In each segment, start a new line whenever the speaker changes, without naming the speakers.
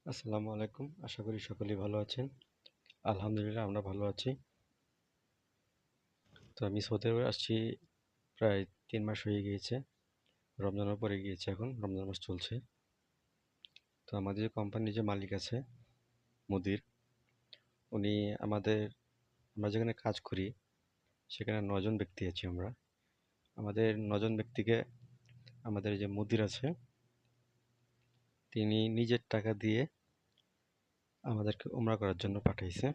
আসসালামু আলাইকুম। আশা করি সকলেই ভালো আছেন। আলহামদুলিল্লাহ আমরা ভালো আছি। তো আমি সৌদি আরবে আসছি প্রায় ৩ মাস হয়ে গিয়েছে। রমজানের পরে গিয়েছে এখন। রমজান মাস চলছে। তো আমাদের যে কোম্পানির যে মালিক আছে, মুদির, উনি আমরা যেখানে কাজ করি সেখানে ৯ জন ব্যক্তি আছি আমরা। আমাদের ৯ জন ব্যক্তিকে আমাদের যে মুদির আছে তিনি নিজের টাকা দিয়ে আমাদেরকে উমরা করার জন্য পাঠাইছে।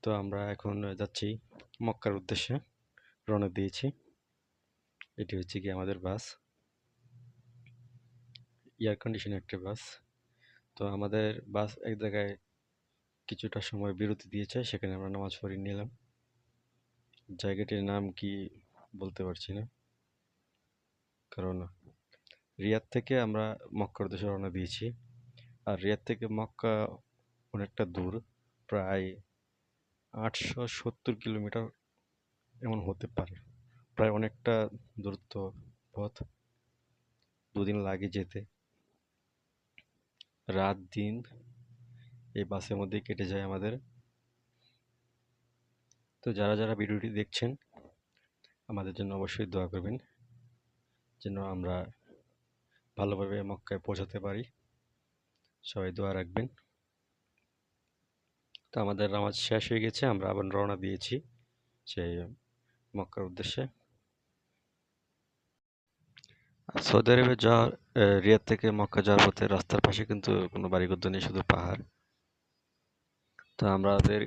তো আমরা এখন যাচ্ছি মক্কার উদ্দেশ্যে রওনা দিয়েছি। এটি হচ্ছে গিয়ে আমাদের বাস, এয়ার কন্ডিশন একটা বাস। তো আমাদের বাস এক জায়গায় কিছুটা সময় বিরতি দিয়েছে, সেখানে আমরা নামাজ পড়ে নিলাম। জায়গাটির নাম কি বলতে পারছি না, কারণ রিয়াদ থেকে আমরা মক্কার উদ্দেশ্যে রওনা দিয়েছি। আর রিয়াদ থেকে মক্কা অনেকটা দূর, প্রায় 870 কিলোমিটার এমন হতে পারে। প্রায় অনেকটা দূরত্ব পথ, 2 দিন লাগে যেতে। রাত দিন এই বাসের মধ্যে কেটে যায় আমাদের। তো যারা যারা ভিডিওটি দেখছেন আমাদের জন্য অবশ্যই দোয়া করবেন, যেন আমরা ভালোভাবে মক্কায় পৌঁছাতে পারি। সবাই দোয়া রাখবেন। তো আমাদের নামাজ শেষ হয়ে গেছে, আমরা আবার রওনা দিয়েছি সেই মক্কার উদ্দেশ্যে। সৌদি আরবে যাওয়ার রিয়াদ থেকে মক্কা যাওয়ার পথে রাস্তার পাশে কিন্তু কোনো বাড়িঘর নেই, শুধু পাহাড়। তো আমাদের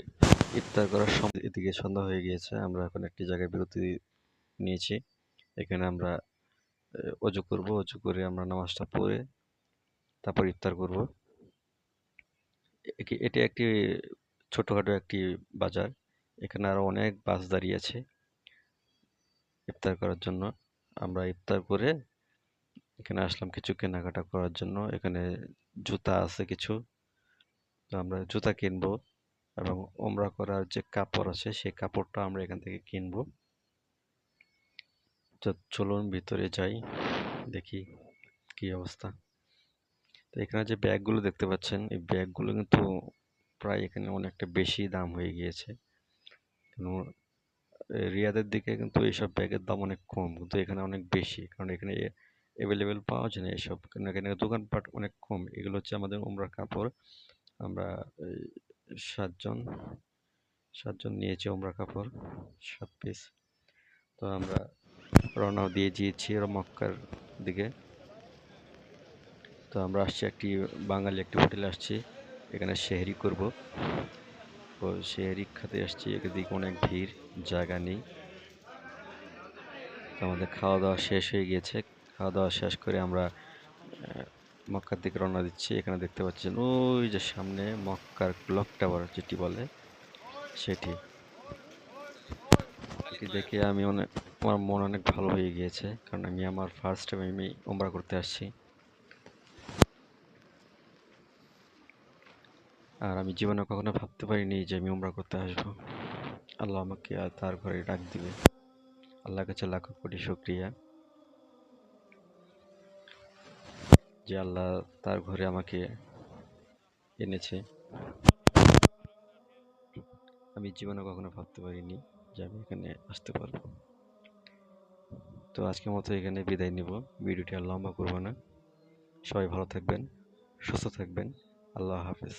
ইফতার করার সময় এদিকে সন্ধ্যা হয়ে গিয়েছে। আমরা এখন একটি জায়গায় বিরতি নিয়েছি। এখানে আমরা অজু করব। অজু করে আমরা নামাজটা পড়ে তারপর ইফতার করব। এটি একটি ছোটখাটো একটি বাজার। এখানে আরো অনেক বাস দাঁড়িয়ে আছে ইফতার করার জন্য। আমরা ইফতার করে এখানে আসলাম কিছু কেনাকাটা করার জন্য। এখানে জুতা আছে কিছু, তো আমরা জুতা কিনবো এবং ওমরা করার যে কাপড় আছে সেই কাপড়টা আমরা এখান থেকে কিনবো। তো চলুন ভিতরে যাই, দেখি কি অবস্থা। তো এখানে যে ব্যাগগুলো দেখতে পাচ্ছেন, এই ব্যাগগুলো কিন্তু প্রায় এখানে অনেকটা বেশি দাম হয়ে গিয়েছে। রিয়াদের দিকে কিন্তু এইসব ব্যাগের দাম অনেক কম, কিন্তু এখানে অনেক বেশি, কারণ এখানে অ্যাভেলেবেল পাওয়া যায় না এসব, কারণ এখানে দোকানপাট অনেক কম। এগুলো হচ্ছে আমাদের উমরার কাপড়। আমরা এই সাতজন সাতজন নিয়েছি উমরা কাপড়, 7 পিস। তো আমরা রওনা দিয়ে দিয়েছি মক্কার দিকে। তো আমরা আসছি বাঙালি একটি হোটেলে আসছি, এখানে সেহরি করব। তো সেহরি খেতে আসছি, এদিকে অনেক ভিড়, জায়গা নেই। তো আমাদের খাওয়া দাওয়া শেষ হয়ে গিয়েছে। খাওয়া দাওয়া শেষ করে আমরা মক্কার দিকে রওনা দিচ্ছি। এখানে দেখতে পাচ্ছেন ওই যে সামনে মক্কার ক্লক টাওয়ার যেটি বলে সেটি। এটি দেখে আমার মন অনেক ভালো হয়ে গিয়েছে, কারণ আমার ফার্স্ট টাইম আমি উমরা করতে আসছি। আর আমি জীবনে কখনো ভাবতে পারিনি যে আমি উমরা করতে আসবো। আল্লাহ আমাকে আর তার ঘরে ডাক দিবে। আল্লাহর কাছে লাখো কোটি শুকরিয়া যে আল্লাহ তার ঘরে আমাকে এনেছে। আমি জীবনে কখনো ভাবতে পারিনি যে আমি এখানে আসতে পারবো। তো আজকের মতো এখানে বিদায় নিব। ভিডিওটি আর লম্বা করবো না। সবাই ভালো থাকবেন, সুস্থ থাকবেন। আল্লাহ হাফেজ।